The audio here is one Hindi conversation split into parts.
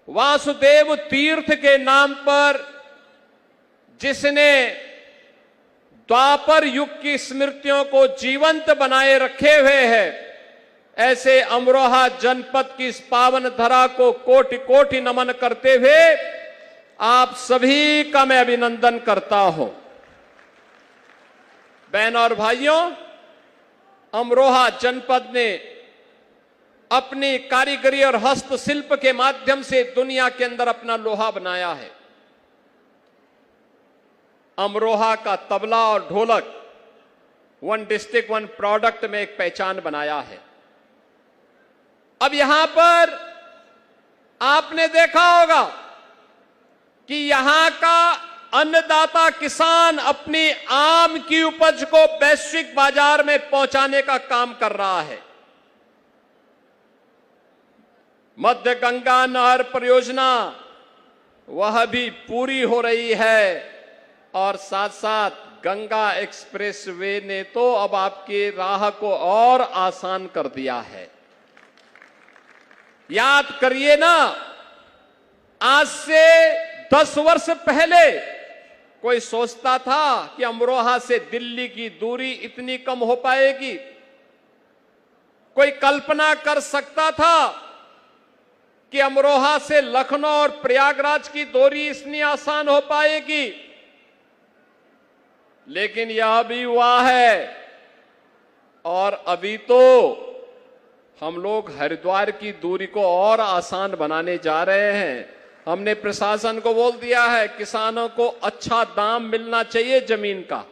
वासुदेव तीर्थ के नाम पर जिसने द्वापर युग की स्मृतियों को जीवंत बनाए रखे हुए है, ऐसे अमरोहा जनपद की इस पावन धरा को कोटि कोटि नमन करते हुए आप सभी का मैं अभिनंदन करता हूं। बहनों और भाइयों, अमरोहा जनपद ने अपनी कारीगरी और हस्तशिल्प के माध्यम से दुनिया के अंदर अपना लोहा बनाया है। अमरोहा का तबला और ढोलक वन डिस्ट्रिक्ट वन प्रोडक्ट में एक पहचान बनाया है। अब यहां पर आपने देखा होगा कि यहां का अन्नदाता किसान अपनी आम की उपज को वैश्विक बाजार में पहुंचाने का काम कर रहा है। मध्य गंगा नहर परियोजना वह भी पूरी हो रही है और साथ साथ गंगा एक्सप्रेसवे ने तो अब आपकी राह को और आसान कर दिया है। याद करिए ना, आज से 10 वर्ष पहले कोई सोचता था कि अमरोहा से दिल्ली की दूरी इतनी कम हो पाएगी? कोई कल्पना कर सकता था कि अमरोहा से लखनऊ और प्रयागराज की दूरी इतनी आसान हो पाएगी? लेकिन यह भी हुआ है और अभी तो हम लोग हरिद्वार की दूरी को और आसान बनाने जा रहे हैं। हमने प्रशासन को बोल दिया है, किसानों को अच्छा दाम मिलना चाहिए जमीन का।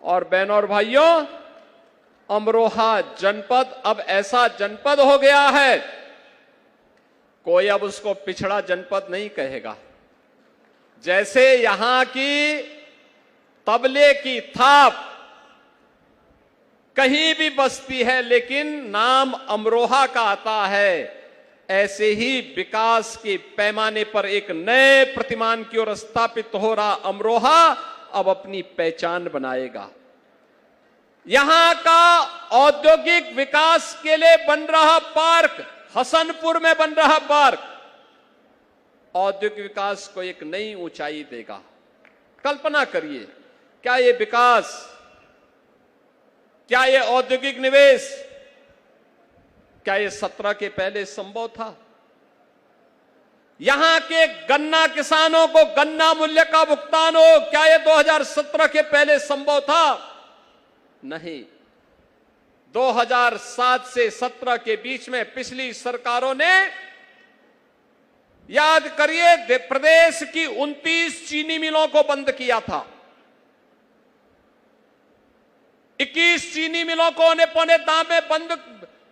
और बहनों और भाइयों, अमरोहा जनपद अब ऐसा जनपद हो गया है, कोई अब उसको पिछड़ा जनपद नहीं कहेगा। जैसे यहां की तबले की थाप कहीं भी बसती है लेकिन नाम अमरोहा का आता है, ऐसे ही विकास के पैमाने पर एक नए प्रतिमान की ओर स्थापित हो रहा अमरोहा अब अपनी पहचान बनाएगा। यहां का औद्योगिक विकास के लिए बन रहा पार्क, हसनपुर में बन रहा पार्क, औद्योगिक विकास को एक नई ऊंचाई देगा। कल्पना करिए, क्या ये विकास, क्या ये औद्योगिक निवेश, क्या ये 17 के पहले संभव था? यहां के गन्ना किसानों को गन्ना मूल्य का भुगतान हो, क्या ये 2017 के पहले संभव था? नहीं। 2007 से 17 के बीच में पिछली सरकारों ने, याद करिए, प्रदेश की 29 चीनी मिलों को बंद किया था। 21 चीनी मिलों को औने पौने दाम में बंद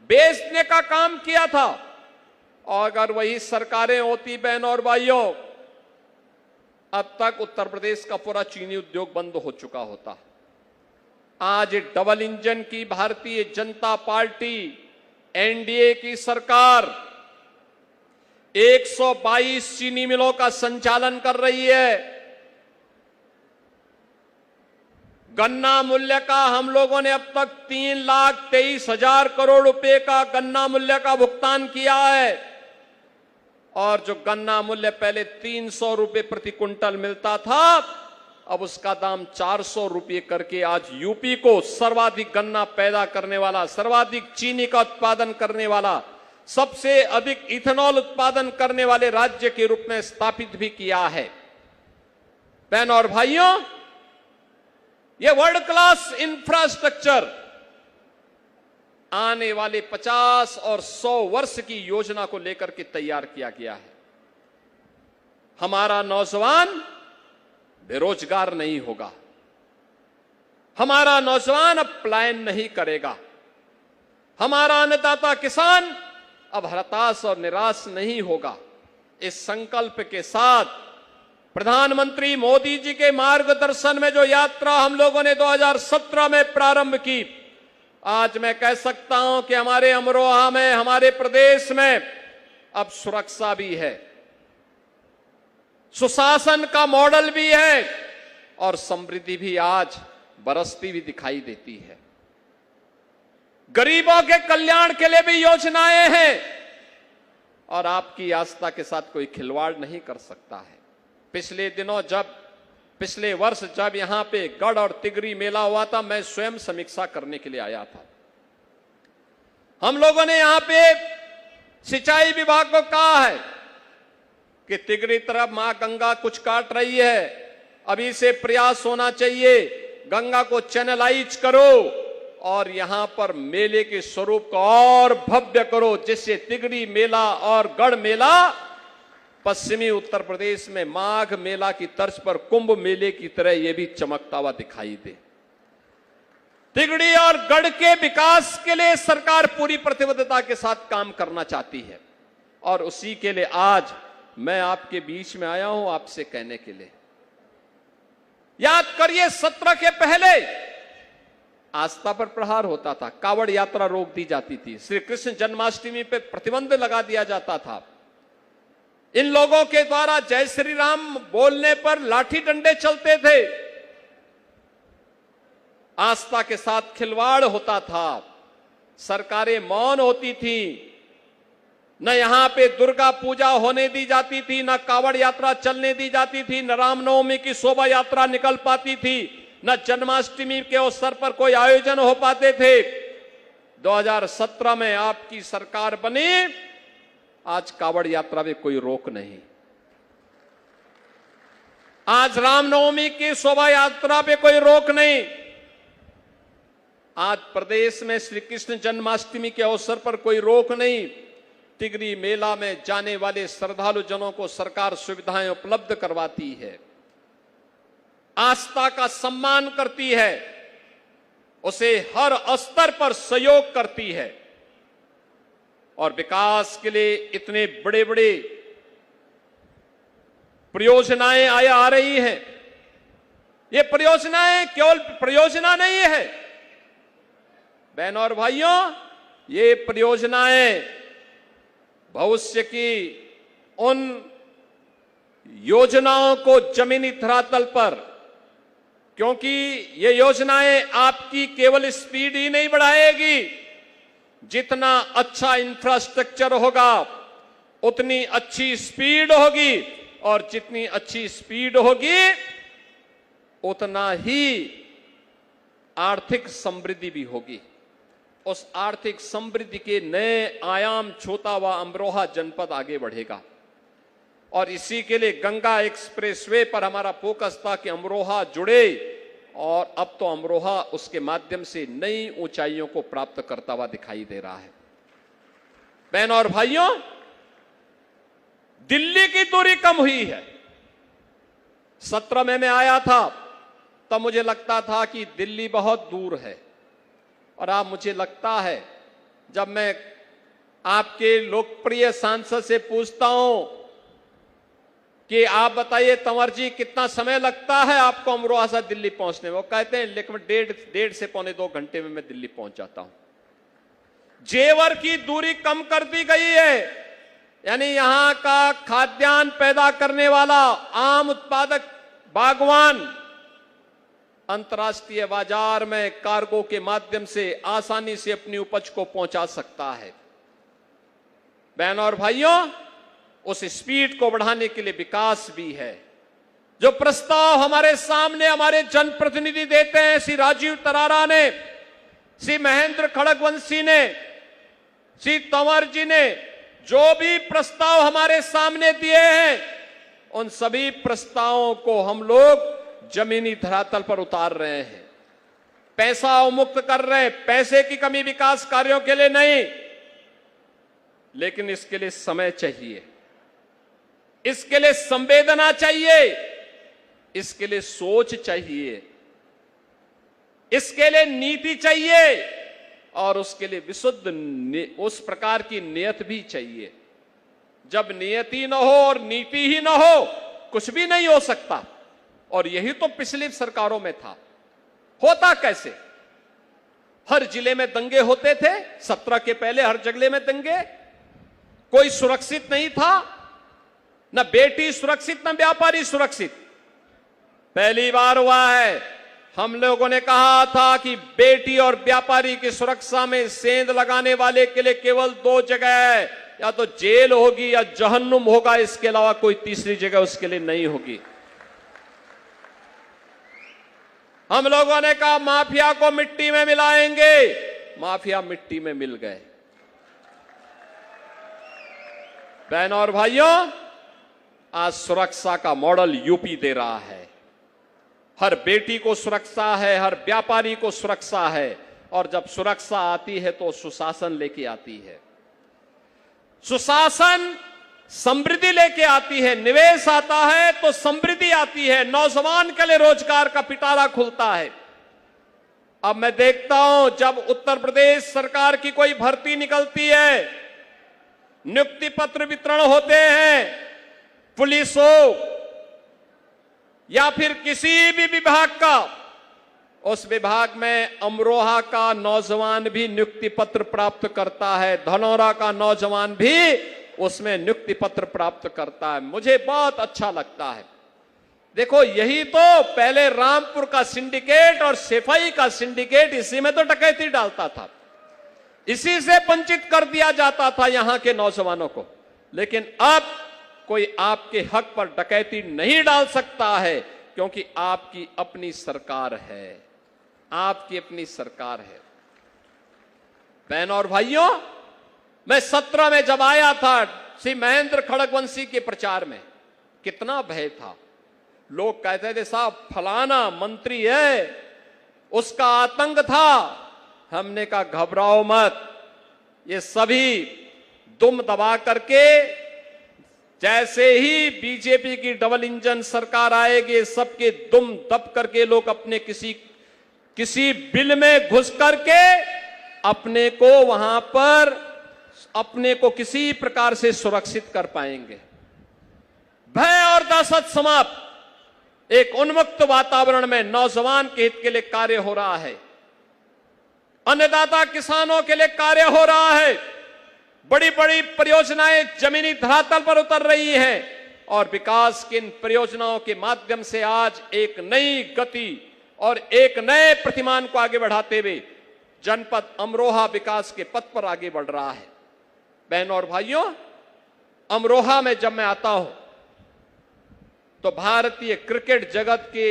बेचने का काम किया था। और अगर वही सरकारें होती बहनों और भाइयों, अब तक उत्तर प्रदेश का पूरा चीनी उद्योग बंद हो चुका होता। आज डबल इंजन की भारतीय जनता पार्टी एनडीए की सरकार 122 चीनी मिलों का संचालन कर रही है। गन्ना मूल्य का हम लोगों ने अब तक 3,23,000 करोड़ रुपए का गन्ना मूल्य का भुगतान किया है। और जो गन्ना मूल्य पहले 300 रुपए प्रति क्विंटल मिलता था, अब उसका दाम 400 रुपए करके आज यूपी को सर्वाधिक गन्ना पैदा करने वाला, सर्वाधिक चीनी का उत्पादन करने वाला, सबसे अधिक इथेनॉल उत्पादन करने वाले राज्य के रूप में स्थापित भी किया है। बहनों और भाइयों, यह वर्ल्ड क्लास इंफ्रास्ट्रक्चर आने वाले 50 और 100 वर्ष की योजना को लेकर के तैयार किया गया है। हमारा नौजवान बेरोजगार नहीं होगा, हमारा नौजवान अब पलायन नहीं करेगा, हमारा अन्नदाता किसान अब हताश और निराश नहीं होगा। इस संकल्प के साथ प्रधानमंत्री मोदी जी के मार्गदर्शन में जो यात्रा हम लोगों ने 2017 में प्रारंभ की, आज मैं कह सकता हूं कि हमारे अमरोहा में, हमारे प्रदेश में अब सुरक्षा भी है, सुशासन का मॉडल भी है और समृद्धि भी आज बरसती हुई दिखाई देती है। गरीबों के कल्याण के लिए भी योजनाएं हैं और आपकी आस्था के साथ कोई खिलवाड़ नहीं कर सकता है। पिछले वर्ष जब यहां पे गढ़ और तिगरी मेला हुआ था, मैं स्वयं समीक्षा करने के लिए आया था। हम लोगों ने यहां पे सिंचाई विभाग को कहा है कि तिगरी तरफ मां गंगा कुछ काट रही है, अभी से प्रयास होना चाहिए, गंगा को चैनलाइज करो और यहां पर मेले के स्वरूप को और भव्य करो, जिससे तिगरी मेला और गढ़ मेला पश्चिमी उत्तर प्रदेश में माघ मेला की तर्ज पर कुंभ मेले की तरह यह भी चमकता हुआ दिखाई दे। तिगड़ी और गढ़ के विकास के लिए सरकार पूरी प्रतिबद्धता के साथ काम करना चाहती है और उसी के लिए आज मैं आपके बीच में आया हूं आपसे कहने के लिए। याद करिए, सत्र के पहले आस्था पर प्रहार होता था, कावड़ यात्रा रोक दी जाती थी, श्री कृष्ण जन्माष्टमी पे प्रतिबंध लगा दिया जाता था, इन लोगों के द्वारा जय श्री राम बोलने पर लाठी डंडे चलते थे, आस्था के साथ खिलवाड़ होता था, सरकारें मौन होती थी, न यहां पे दुर्गा पूजा होने दी जाती थी, न कावड़ यात्रा चलने दी जाती थी, न रामनवमी की शोभा यात्रा निकल पाती थी, न जन्माष्टमी के अवसर पर कोई आयोजन हो पाते थे। 2017 में आपकी सरकार बनी, आज कावड़ यात्रा में कोई रोक नहीं, आज रामनवमी की शोभा यात्रा पे कोई रोक नहीं, आज प्रदेश में श्री कृष्ण जन्माष्टमी के अवसर पर कोई रोक नहीं। तिगरी मेला में जाने वाले श्रद्धालु जनों को सरकार सुविधाएं उपलब्ध करवाती है, आस्था का सम्मान करती है, उसे हर स्तर पर सहयोग करती है और विकास के लिए इतने बड़े बड़े परियोजनाएं आ रही हैं। ये परियोजनाएं केवल परियोजना नहीं है बहनों और भाइयों, ये परियोजनाएं भविष्य की उन योजनाओं को जमीनी धरातल पर, क्योंकि ये योजनाएं आपकी केवल स्पीड ही नहीं बढ़ाएगी, जितना अच्छा इंफ्रास्ट्रक्चर होगा उतनी अच्छी स्पीड होगी और जितनी अच्छी स्पीड होगी उतना ही आर्थिक समृद्धि भी होगी। उस आर्थिक समृद्धि के नए आयाम छूता हुआ अमरोहा जनपद आगे बढ़ेगा और इसी के लिए गंगा एक्सप्रेसवे पर हमारा फोकस था कि अमरोहा जुड़े और अब तो अमरोहा उसके माध्यम से नई ऊंचाइयों को प्राप्त करता हुआ दिखाई दे रहा है। बहनों और भाइयों, दिल्ली की दूरी कम हुई है। 17 में मैं आया था तब मुझे लगता था कि दिल्ली बहुत दूर है और अब मुझे लगता है जब मैं आपके लोकप्रिय सांसद से पूछता हूं कि आप बताइए तंवर जी कितना समय लगता है आपको अमरोहा से दिल्ली पहुंचने में, वो कहते हैं लेकिन डेढ़ से पौने 2 घंटे में मैं दिल्ली पहुंच जाता हूं। जेवर की दूरी कम कर दी गई है, यानी यहां का खाद्यान्न पैदा करने वाला आम उत्पादक बागवान अंतर्राष्ट्रीय बाजार में कार्गो के माध्यम से आसानी से अपनी उपज को पहुंचा सकता है। बहनों और भाइयों, उस स्पीड को बढ़ाने के लिए विकास भी है। जो प्रस्ताव हमारे सामने हमारे जनप्रतिनिधि देते हैं, श्री राजीव तरारा ने, श्री महेंद्र खड़गवंशी ने, श्री तंवर जी ने जो भी प्रस्ताव हमारे सामने दिए हैं, उन सभी प्रस्तावों को हम लोग जमीनी धरातल पर उतार रहे हैं, पैसा अवमुक्त कर रहे हैं। पैसे की कमी विकास कार्यों के लिए नहीं, लेकिन इसके लिए समय चाहिए, इसके लिए संवेदना चाहिए, इसके लिए सोच चाहिए, इसके लिए नीति चाहिए और उसके लिए विशुद्ध उस प्रकार की नियत भी चाहिए। जब नियति न हो और नीति ही न हो, कुछ भी नहीं हो सकता। और यही तो पिछली सरकारों में था। होता कैसे? हर जिले में दंगे होते थे, 17 के पहले हर जिले में दंगे, कोई सुरक्षित नहीं था, न बेटी सुरक्षित न व्यापारी सुरक्षित। पहली बार हुआ है, हम लोगों ने कहा था कि बेटी और व्यापारी की सुरक्षा में सेंध लगाने वाले के लिए केवल 2 जगह है, या तो जेल होगी या जहन्नुम होगा, इसके अलावा कोई तीसरी जगह उसके लिए नहीं होगी। हम लोगों ने कहा माफिया को मिट्टी में मिलाएंगे, माफिया मिट्टी में मिल गए। बहनों और भाइयों, आज सुरक्षा का मॉडल यूपी दे रहा है। हर बेटी को सुरक्षा है, हर व्यापारी को सुरक्षा है, और जब सुरक्षा आती है तो सुशासन लेके आती है। सुशासन समृद्धि लेके आती है, निवेश आता है तो समृद्धि आती है, नौजवान के लिए रोजगार का पिटारा खुलता है। अब मैं देखता हूं जब उत्तर प्रदेश सरकार की कोई भर्ती निकलती है, नियुक्ति पत्र वितरण होते हैं, पुलिस हो या फिर किसी भी विभाग का, उस विभाग में अमरोहा का नौजवान भी नियुक्ति पत्र प्राप्त करता है, धनौरा का नौजवान भी उसमें नियुक्ति पत्र प्राप्त करता है। मुझे बहुत अच्छा लगता है। देखो, यही तो पहले रामपुर का सिंडिकेट और सेफाई का सिंडिकेट, इसी में तो डकैती डालता था, इसी से वंचित कर दिया जाता था यहां के नौजवानों को। लेकिन अब कोई आपके हक पर डकैती नहीं डाल सकता है, क्योंकि आपकी अपनी सरकार है, आपकी अपनी सरकार है। बहनों और भाइयों, मैं 17 में जब आया था श्री महेंद्र खड़गवंशी के प्रचार में, कितना भय था। लोग कहते थे साहब फलाना मंत्री है, उसका आतंक था। हमने कहा घबराओ मत, ये सभी दुम दबा करके, जैसे ही बीजेपी की डबल इंजन सरकार आएगी, सबके दुम दब करके लोग अपने किसी बिल में घुस करके अपने को वहां पर अपने को किसी प्रकार से सुरक्षित कर पाएंगे। भय और दहशत समाप्त, एक उन्मुक्त वातावरण में नौजवान के हित के लिए कार्य हो रहा है, अन्नदाता किसानों के लिए कार्य हो रहा है, बड़ी बड़ी परियोजनाएं जमीनी धरातल पर उतर रही हैं, और विकास की इन परियोजनाओं के माध्यम से आज एक नई गति और एक नए प्रतिमान को आगे बढ़ाते हुए जनपद अमरोहा विकास के पथ पर आगे बढ़ रहा है। बहनों और भाइयों, अमरोहा में जब मैं आता हूं तो भारतीय क्रिकेट जगत के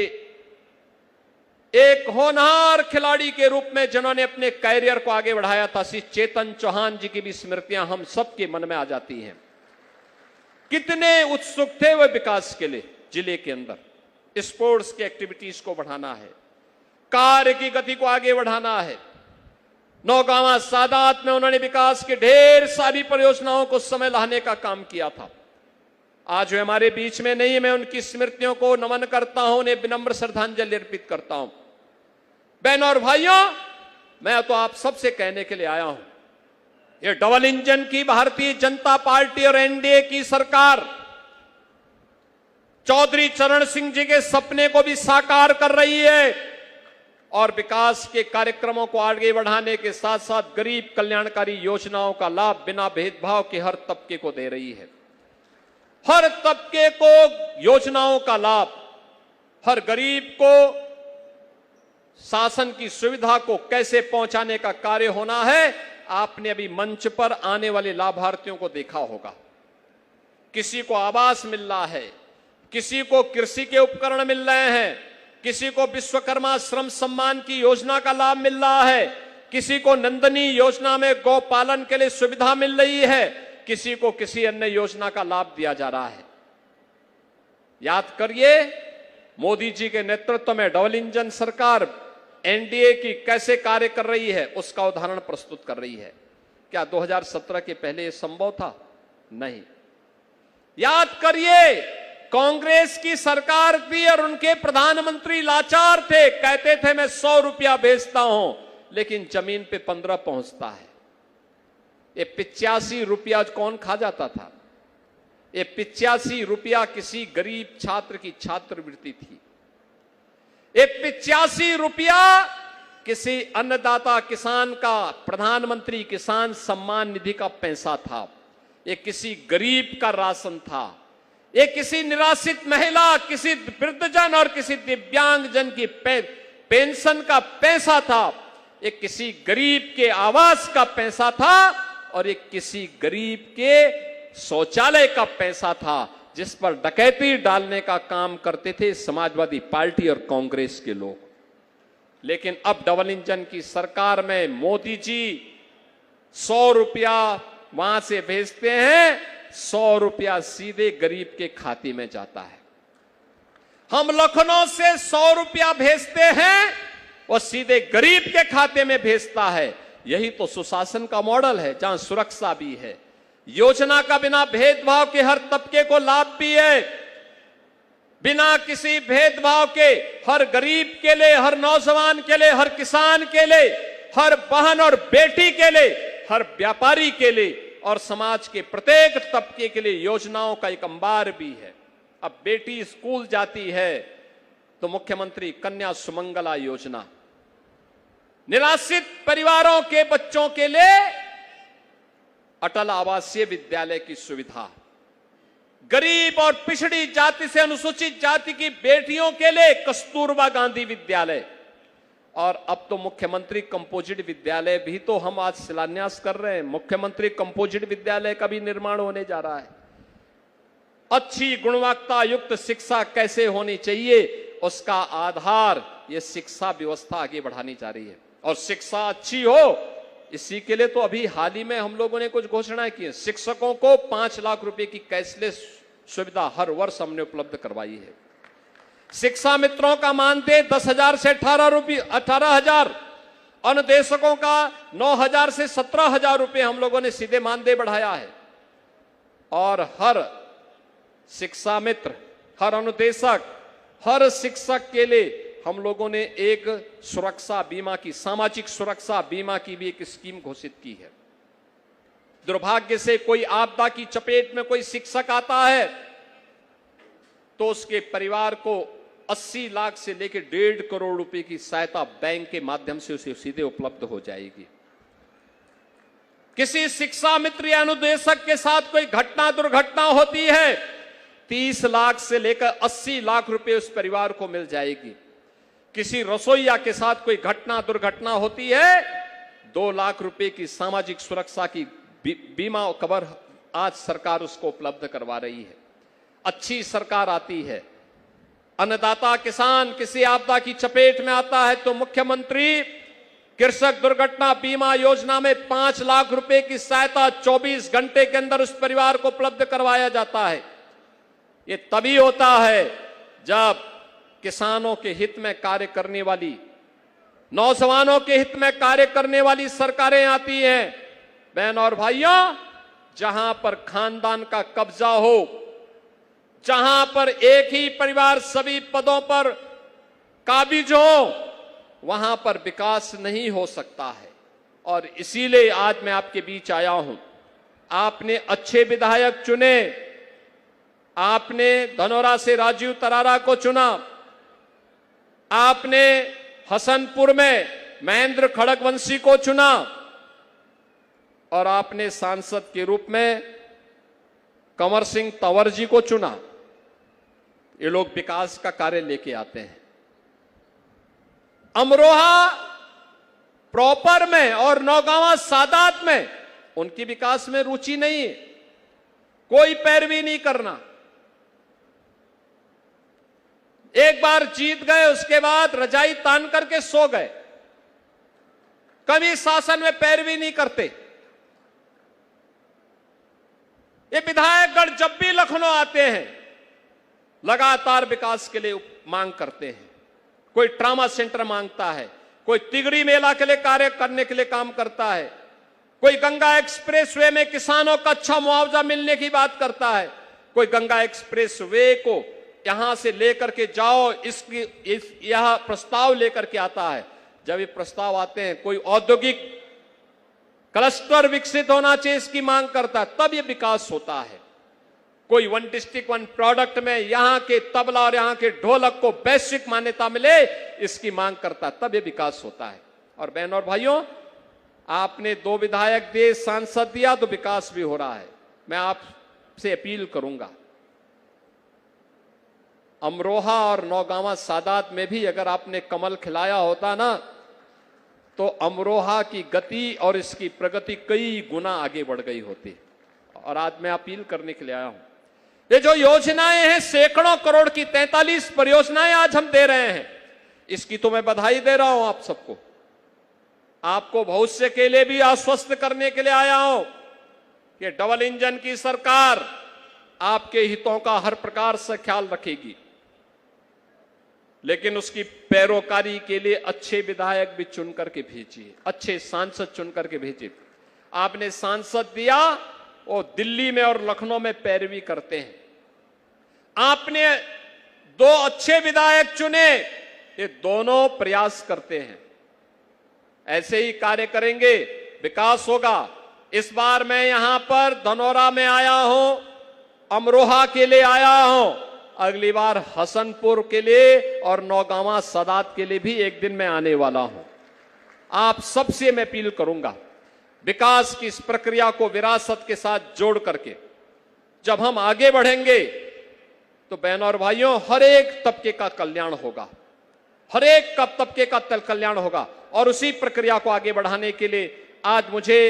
एक होनहार खिलाड़ी के रूप में जिन्होंने अपने कैरियर को आगे बढ़ाया था, श्री चेतन चौहान जी की भी स्मृतियां हम सबके मन में आ जाती हैं। कितने उत्सुक थे वे विकास के लिए। जिले के अंदर स्पोर्ट्स की एक्टिविटीज को बढ़ाना है, कार्य की गति को आगे बढ़ाना है। नौगांवा सादात में उन्होंने विकास के ढेर सारी परियोजनाओं को समय लाने का काम किया था। आज वे हमारे बीच में नहीं, मैं उनकी स्मृतियों को नमन करता हूं, उन्हें विनम्र श्रद्धांजलि अर्पित करता हूं। बहनों और भाइयों, मैं तो आप सबसे कहने के लिए आया हूं, ये डबल इंजन की भारतीय जनता पार्टी और एनडीए की सरकार चौधरी चरण सिंह जी के सपने को भी साकार कर रही है, और विकास के कार्यक्रमों को आगे बढ़ाने के साथ साथ गरीब कल्याणकारी योजनाओं का लाभ बिना भेदभाव के हर तबके को दे रही है। हर तबके को योजनाओं का लाभ, हर गरीब को शासन की सुविधा को कैसे पहुंचाने का कार्य होना है। आपने अभी मंच पर आने वाले लाभार्थियों को देखा होगा, किसी को आवास मिल रहा है, किसी को कृषि के उपकरण मिल रहे हैं, किसी को विश्वकर्मा श्रम सम्मान की योजना का लाभ मिल रहा है, किसी को नंदनी योजना में गौपालन के लिए सुविधा मिल रही है, किसी को किसी अन्य योजना का लाभ दिया जा रहा है। याद करिए, मोदी जी के नेतृत्व में डबल इंजन सरकार एनडीए की कैसे कार्य कर रही है, उसका उदाहरण प्रस्तुत कर रही है। क्या 2017 के पहले यह संभव था? नहीं। याद करिए, कांग्रेस की सरकार थी और उनके प्रधानमंत्री लाचार थे, कहते थे मैं 100 रुपया बेचता हूं, लेकिन जमीन पे 15 पहुंचता है। ये 85 रुपया कौन खा जाता था? ये 85 रुपया किसी गरीब छात्र की छात्रवृत्ति थी। ये 85 रुपया किसी अन्नदाता किसान का प्रधानमंत्री किसान सम्मान निधि का पैसा था। ये किसी गरीब का राशन था। ये किसी निराश्रित महिला, किसी वृद्धजन और किसी दिव्यांग जन की पेंशन का पैसा था। ये किसी गरीब के आवास का पैसा था, और ये किसी गरीब के शौचालय का पैसा था जिस पर डकैती डालने का काम करते थे समाजवादी पार्टी और कांग्रेस के लोग। लेकिन अब डबल इंजन की सरकार में मोदी जी 100 रुपया वहां से भेजते हैं, 100 रुपया सीधे गरीब के खाते में जाता है। हम लखनऊ से 100 रुपया भेजते हैं, वो सीधे गरीब के खाते में भेजता है। यही तो सुशासन का मॉडल है, जहां सुरक्षा भी है, योजना का बिना भेदभाव के हर तबके को लाभ भी है, बिना किसी भेदभाव के हर गरीब के लिए, हर नौजवान के लिए, हर किसान के लिए, हर बहन और बेटी के लिए, हर व्यापारी के लिए और समाज के प्रत्येक तबके के लिए योजनाओं का एक अंबार भी है। अब बेटी स्कूल जाती है तो मुख्यमंत्री कन्या सुमंगला योजना, निराश्रित परिवारों के बच्चों के लिए अटल आवासीय विद्यालय की सुविधा, गरीब और पिछड़ी जाति से अनुसूचित जाति की बेटियों के लिए कस्तूरबा गांधी विद्यालय, और अब तो मुख्यमंत्री कंपोजिट विद्यालय भी तो हम आज शिलान्यास कर रहे हैं। मुख्यमंत्री कंपोजिट विद्यालय का भी निर्माण होने जा रहा है। अच्छी गुणवत्ता युक्त शिक्षा कैसे होनी चाहिए, उसका आधार ये शिक्षा व्यवस्था आगे बढ़ानी जा रही है। और शिक्षा अच्छी हो, इसी के लिए तो अभी हाल ही में हम लोगों ने कुछ घोषणाएं की हैं। शिक्षकों को 5 लाख रुपए की कैशलेस सुविधा हर वर्ष हमने उपलब्ध करवाई है। शिक्षा मित्रों का मानदेय 10,000 से 18,000, अनुदेशकों का 9,000 से 17,000 रुपए हम लोगों ने सीधे मानदेय बढ़ाया है। और हर शिक्षा मित्र, हर अनुदेशक, हर शिक्षक के लिए हम लोगों ने एक सुरक्षा बीमा की, सामाजिक सुरक्षा बीमा की भी एक स्कीम घोषित की है। दुर्भाग्य से कोई आपदा की चपेट में कोई शिक्षक आता है तो उसके परिवार को 80 लाख से लेकर 1.5 करोड़ रुपए की सहायता बैंक के माध्यम से उसे सीधे उपलब्ध हो जाएगी। किसी शिक्षा मित्र या अनुदेशक के साथ कोई घटना दुर्घटना होती है, 30 लाख से लेकर 80 लाख रुपए उस परिवार को मिल जाएगी। किसी रसोईया के साथ कोई घटना दुर्घटना होती है, 2 लाख रुपए की सामाजिक सुरक्षा की बीमा कवर आज सरकार उसको उपलब्ध करवा रही है। अच्छी सरकार आती है। अन्नदाता किसान किसी आपदा की चपेट में आता है तो मुख्यमंत्री कृषक दुर्घटना बीमा योजना में 5 लाख रुपए की सहायता 24 घंटे के अंदर उस परिवार को उपलब्ध करवाया जाता है। ये तभी होता है जब किसानों के हित में कार्य करने वाली, नौजवानों के हित में कार्य करने वाली सरकारें आती हैं। बहन और भाइयों, जहां पर खानदान का कब्जा हो, जहां पर एक ही परिवार सभी पदों पर काबिज हो, वहां पर विकास नहीं हो सकता है। और इसीलिए आज मैं आपके बीच आया हूं। आपने अच्छे विधायक चुने, आपने धनोरा से राजीव तरारा को चुना, आपने हसनपुर में महेंद्र खड़गवंशी को चुना, और आपने सांसद के रूप में कंवर सिंह तंवर जी को चुना। ये लोग विकास का कार्य लेके आते हैं। अमरोहा प्रॉपर में और नौगांवा सादात में उनकी विकास में रुचि नहीं है, कोई पैरवी नहीं करना। एक बार जीत गए, उसके बाद रजाई तान करके सो गए, कभी शासन में पैरवी नहीं करते। ये विधायकगण जब भी लखनऊ आते हैं लगातार विकास के लिए मांग करते हैं। कोई ट्रामा सेंटर मांगता है, कोई तिगड़ी मेला के लिए कार्य करने के लिए काम करता है, कोई गंगा एक्सप्रेस वे में किसानों का अच्छा मुआवजा मिलने की बात करता है, कोई गंगा एक्सप्रेस वे को यहां से लेकर के जाओ, यह प्रस्ताव लेकर के आता है। जब ये प्रस्ताव आते हैं, कोई औद्योगिक क्लस्टर विकसित होना चाहिए इसकी मांग करता है, तब ये विकास होता है। कोई 1 डिस्ट्रिक्ट 1 प्रोडक्ट में यहां के तबला और यहां के ढोलक को वैश्विक मान्यता मिले, इसकी मांग करता है, तब ये विकास होता है। और बहन और भाइयों, आपने 2 विधायक दिए, सांसद दिया, तो विकास भी हो रहा है। मैं आपसे अपील करूंगा, अमरोहा और नौगांवा सादात में भी अगर आपने कमल खिलाया होता ना, तो अमरोहा की गति और इसकी प्रगति कई गुना आगे बढ़ गई होती। और आज मैं अपील करने के लिए आया हूं, ये जो योजनाएं हैं, सैकड़ों करोड़ की 43 परियोजनाएं आज हम दे रहे हैं, इसकी तो मैं बधाई दे रहा हूं आप सबको। आपको भविष्य के लिए भी आश्वस्त करने के लिए आया हूं कि डबल इंजन की सरकार आपके हितों का हर प्रकार से ख्याल रखेगी, लेकिन उसकी पैरोकारी के लिए अच्छे विधायक भी चुन करके भेजिए, अच्छे सांसद चुन करके भेजिए। आपने सांसद दिया, वो दिल्ली में और लखनऊ में पैरवी करते हैं। आपने 2 अच्छे विधायक चुने, ये दोनों प्रयास करते हैं। ऐसे ही कार्य करेंगे, विकास होगा। इस बार मैं यहां पर धनौरा में आया हूं, अमरोहा के लिए आया हूं, अगली बार हसनपुर के लिए और नौगांवा सदात के लिए भी एक दिन मैं आने वाला हूं। आप सबसे मैं अपील करूंगा, विकास की इस प्रक्रिया को विरासत के साथ जोड़ करके जब हम आगे बढ़ेंगे तो बहनों और भाइयों, हर एक तबके का कल्याण होगा, हर एक तबके का कल्याण होगा। और उसी प्रक्रिया को आगे बढ़ाने के लिए आज मुझे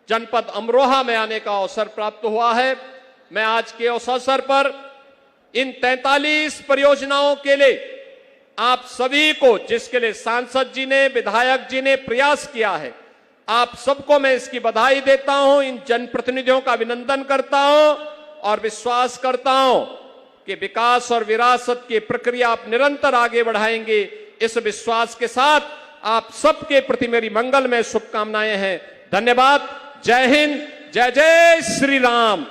जनपद अमरोहा में आने का अवसर प्राप्त हुआ है। मैं आज के उस अवसर पर इन 43 परियोजनाओं के लिए आप सभी को, जिसके लिए सांसद जी ने, विधायक जी ने प्रयास किया है, आप सबको मैं इसकी बधाई देता हूं। इन जनप्रतिनिधियों का अभिनंदन करता हूं और विश्वास करता हूं कि विकास और विरासत की प्रक्रिया आप निरंतर आगे बढ़ाएंगे। इस विश्वास के साथ आप सबके प्रति मेरी मंगलमय शुभकामनाएं हैं। धन्यवाद। जय हिंद, जय जय श्री राम।